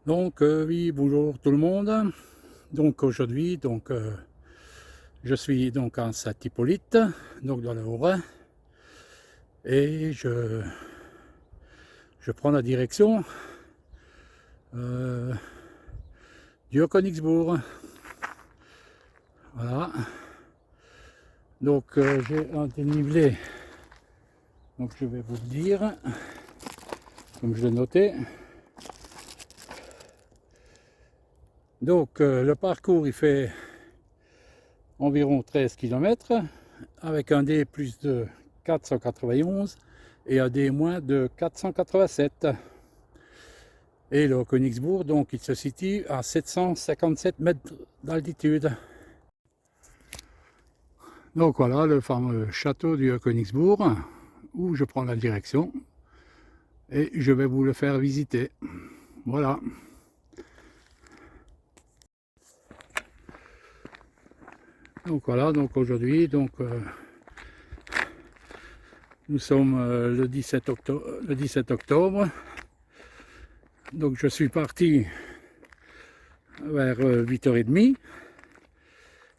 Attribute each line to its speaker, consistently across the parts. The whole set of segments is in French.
Speaker 1: Donc oui, bonjour tout le monde. Donc aujourd'hui, je suis donc en Saint-Hippolyte, donc dans le Haut-Rhin, et je prends la direction euh, du Haut-Königsbourg. Voilà. Donc j'ai un dénivelé, donc je vais vous le dire, comme je l'ai noté. Donc le parcours il fait environ 13 km avec un D plus de 491 et un D moins de 487. Et le Königsbourg, donc il se situe à 757 mètres d'altitude. Donc voilà le fameux château du Königsbourg où je prends la direction et je vais vous le faire visiter. Voilà. Donc voilà, donc aujourd'hui, nous sommes le 17 octobre. Donc je suis parti vers 8h30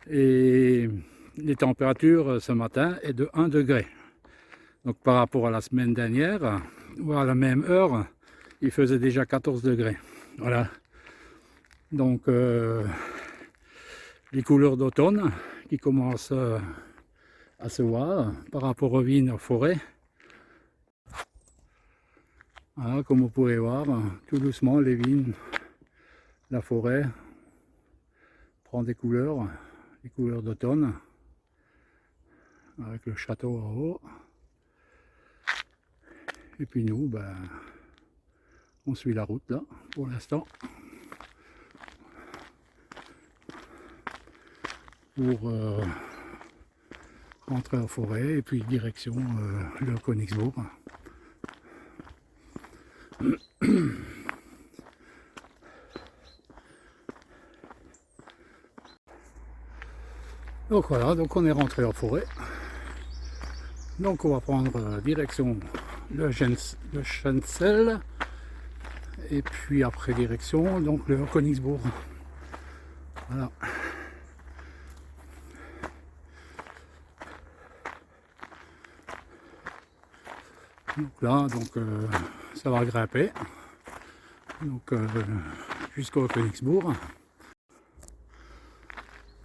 Speaker 1: et les températures ce matin est de 1 degré. Donc par rapport à la semaine dernière, ou à la même heure, il faisait déjà 14 degrés. Voilà. Donc les couleurs d'automne qui commencent à se voir par rapport aux vignes, aux forêts. Voilà, comme vous pouvez voir, tout doucement les vignes, la forêt prend des couleurs d'automne, avec le château en haut. Et puis nous, ben, on suit la route là, pour l'instant, pour rentrer en forêt et puis direction le Königsbourg. Donc voilà, donc on est rentré en forêt. Donc on va prendre direction le Schenzell et puis après direction donc le Königsbourg. Voilà. Donc là, ça va grimper donc jusqu'au Königsbourg.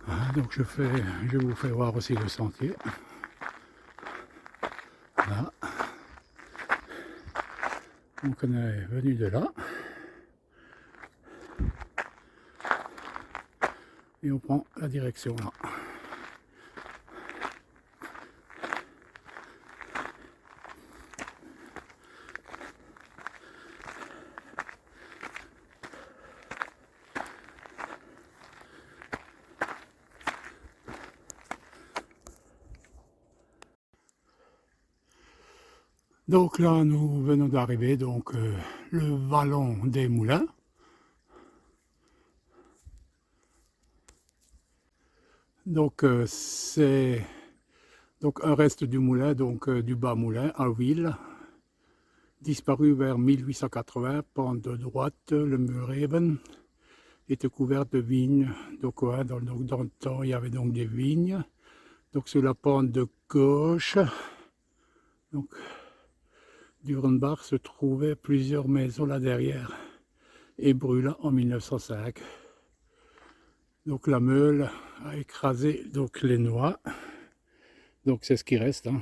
Speaker 1: Voilà, donc je vous fais voir aussi le sentier. Voilà. Donc on est venu de là. Et on prend la direction là. Donc là, nous venons d'arriver, le vallon des Moulins. Donc c'est donc un reste du moulin, du bas moulin à Wil, disparu vers 1880, pente de droite, le Mureven était couvert de vignes. Donc ouais, dans le temps, il y avait donc des vignes. Donc sur la pente de gauche, donc d'Urenbach se trouvaient plusieurs maisons là derrière et brûla en 1905. Donc la meule a écrasé donc les noix. Donc c'est ce qui reste. Hein.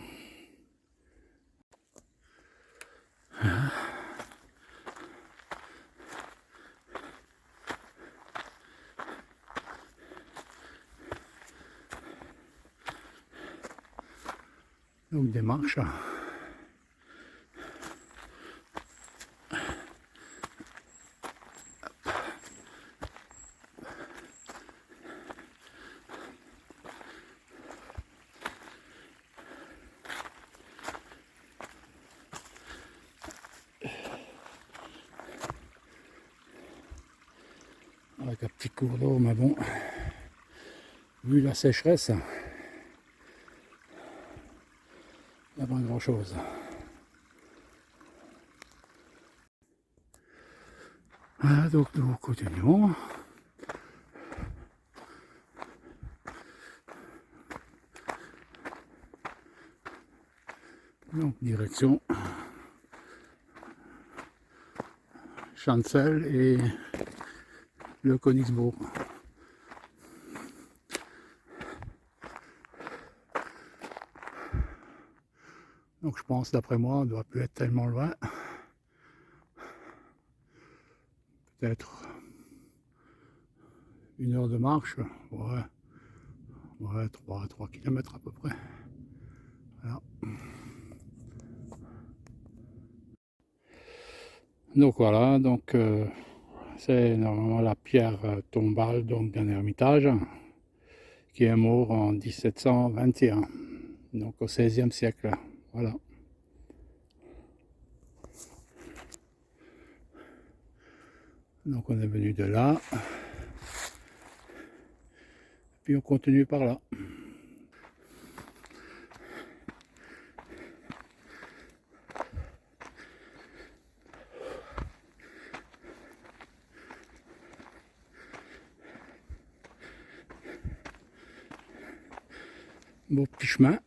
Speaker 1: Donc des marches. Avec un petit cours d'eau, mais bon, vu la sécheresse, il n'y a pas grand chose. Voilà, donc nous continuons. Donc direction Chancel et le Königsbourg. Donc je pense, d'après moi, on ne doit plus être tellement loin. Peut-être 1 heure de marche, ouais 3 km à peu près. Voilà. Donc voilà, donc c'est normalement la pierre tombale donc d'un ermitage qui est mort en 1721, donc au XVIe siècle. Voilà. Donc on est venu de là, puis on continue par là. Beau petit chemin.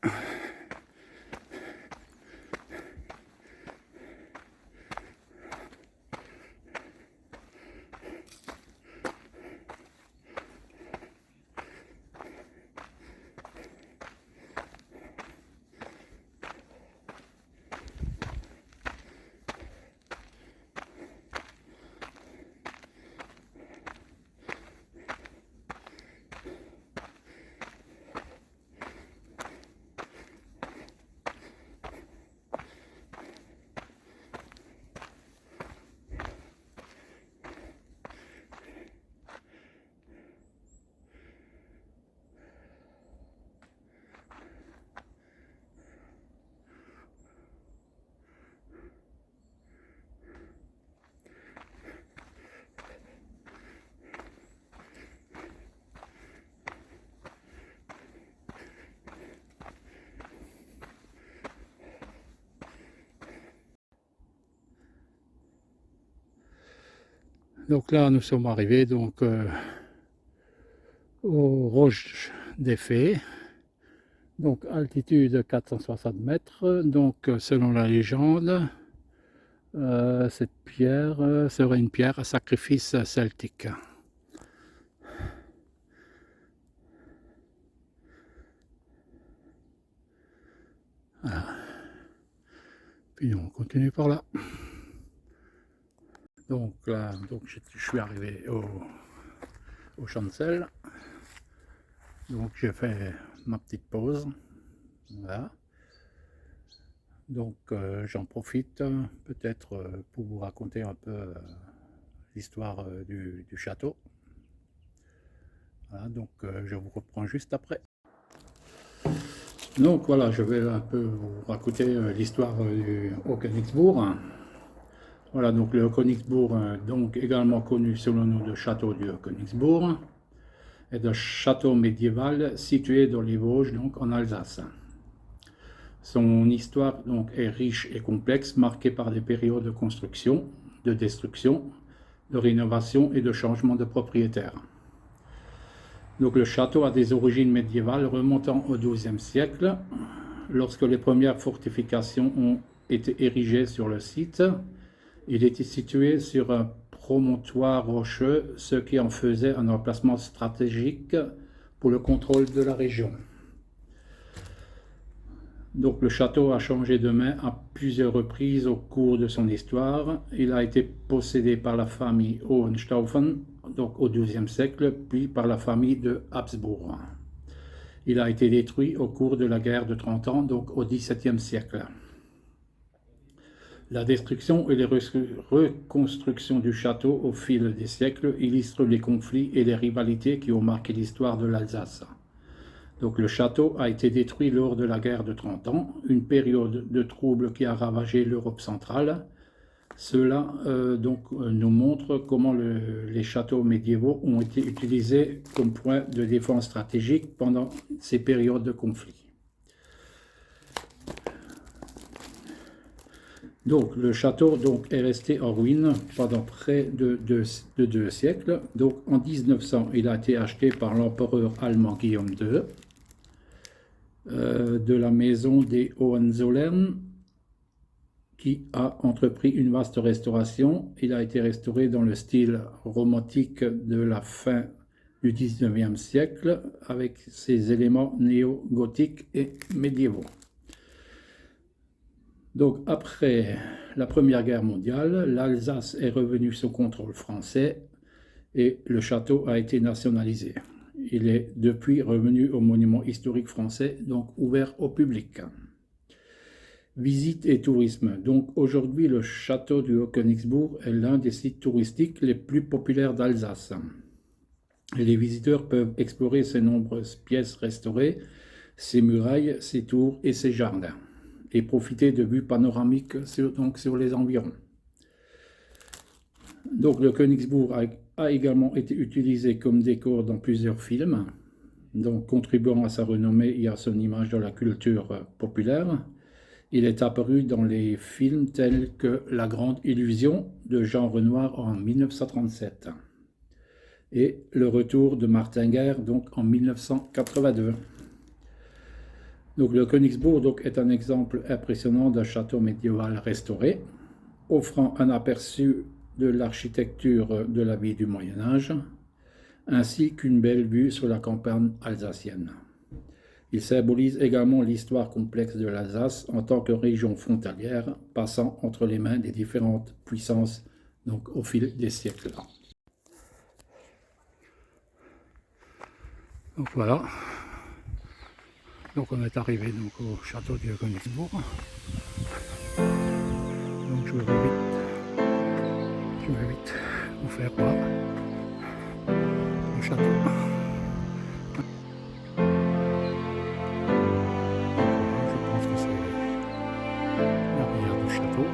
Speaker 1: Donc là, nous sommes arrivés donc aux Roches des Fées, donc altitude 460 mètres. Donc selon la légende, cette pierre serait une pierre à sacrifice celtique. Voilà. Puis on continue par là. Donc là, donc je suis arrivé au Chancel. Donc j'ai fait ma petite pause. Voilà. Donc j'en profite peut-être pour vous raconter un peu l'histoire du château. Voilà, donc je vous reprends juste après. Donc voilà, je vais un peu vous raconter l'histoire du Königsbourg. Voilà, donc le Königsbourg, donc également connu sous le nom de château du Königsbourg, est un château médiéval situé dans les Vosges, donc en Alsace. Son histoire donc est riche et complexe, marquée par des périodes de construction, de destruction, de rénovation et de changement de propriétaire. Donc le château a des origines médiévales remontant au XIIe siècle, lorsque les premières fortifications ont été érigées sur le site. Il était situé sur un promontoire rocheux, ce qui en faisait un emplacement stratégique pour le contrôle de la région. Donc le château a changé de main à plusieurs reprises au cours de son histoire. Il a été possédé par la famille Hohenstaufen, donc au XIIe siècle, puis par la famille de Habsbourg. Il a été détruit au cours de la guerre de 30 ans, donc au XVIIe siècle. La destruction et les reconstructions du château au fil des siècles illustrent les conflits et les rivalités qui ont marqué l'histoire de l'Alsace. Donc le château a été détruit lors de la guerre de 30 ans, une période de troubles qui a ravagé l'Europe centrale. Cela nous montre comment les châteaux médiévaux ont été utilisés comme point de défense stratégique pendant ces périodes de conflit.
Speaker 2: Donc, le château donc, est resté en ruine pendant près de 2 siècles. Donc, en 1900, il a été acheté par l'empereur allemand Guillaume II de la maison des Hohenzollern, qui a entrepris une vaste restauration. Il a été restauré dans le style romantique de la fin du 19e siècle, avec ses éléments néo-gothiques et médiévaux. Donc, après la Première Guerre mondiale, l'Alsace est revenue sous contrôle français et le château a été nationalisé. Il est depuis revenu au monument historique français, donc ouvert au public. Visite et tourisme. Donc, aujourd'hui, le château du Haut-Königsbourg est l'un des sites touristiques les plus populaires d'Alsace. Et les visiteurs peuvent explorer ses nombreuses pièces restaurées, ses murailles, ses tours et ses jardins, et profiter de vues panoramiques sur les environs. Donc le Königsbourg a également été utilisé comme décor dans plusieurs films, donc contribuant à sa renommée et à son image dans la culture populaire. Il est apparu dans les films tels que La Grande Illusion de Jean Renoir en 1937 et Le Retour de Martin Guerre donc en 1982. Donc, le Königsbourg est un exemple impressionnant d'un château médiéval restauré, offrant un aperçu de l'architecture de la vie du Moyen-Âge, ainsi qu'une belle vue sur la campagne alsacienne. Il symbolise également l'histoire complexe de l'Alsace en tant que région frontalière, passant entre les mains des différentes puissances donc, au fil des siècles.
Speaker 1: Donc voilà. Donc on est arrivé donc, au château de Königsbourg. Donc je vais vite vous faire voir le château. Je pense que c'est l'arrière du château.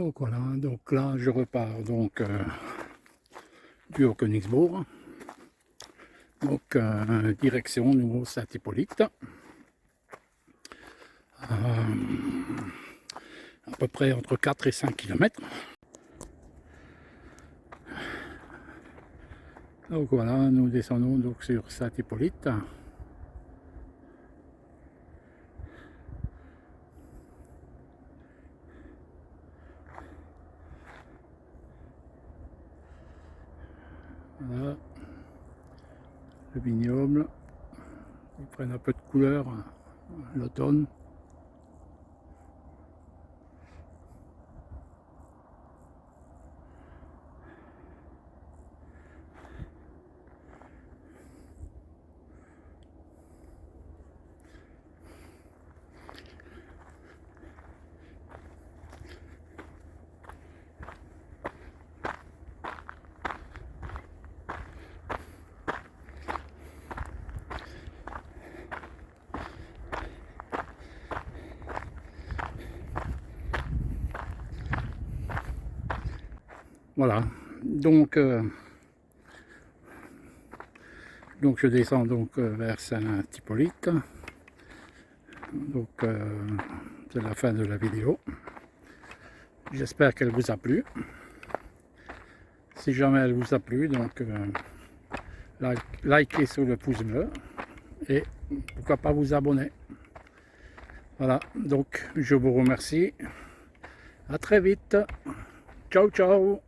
Speaker 1: Donc voilà, donc là je repars donc du Haut-Königsbourg, donc direction Nouveau Saint-Hippolyte, à peu près entre 4 et 5 km. Donc voilà, nous descendons donc sur Saint-Hippolyte. Voilà, le vignoble, ils prennent un peu de couleur l'automne. Voilà, donc je descends donc vers Saint-Hippolyte. Donc c'est la fin de la vidéo. J'espère qu'elle vous a plu. Si jamais elle vous a plu, donc likez sur le pouce bleu et pourquoi pas vous abonner. Voilà, donc je vous remercie. À très vite. Ciao, ciao.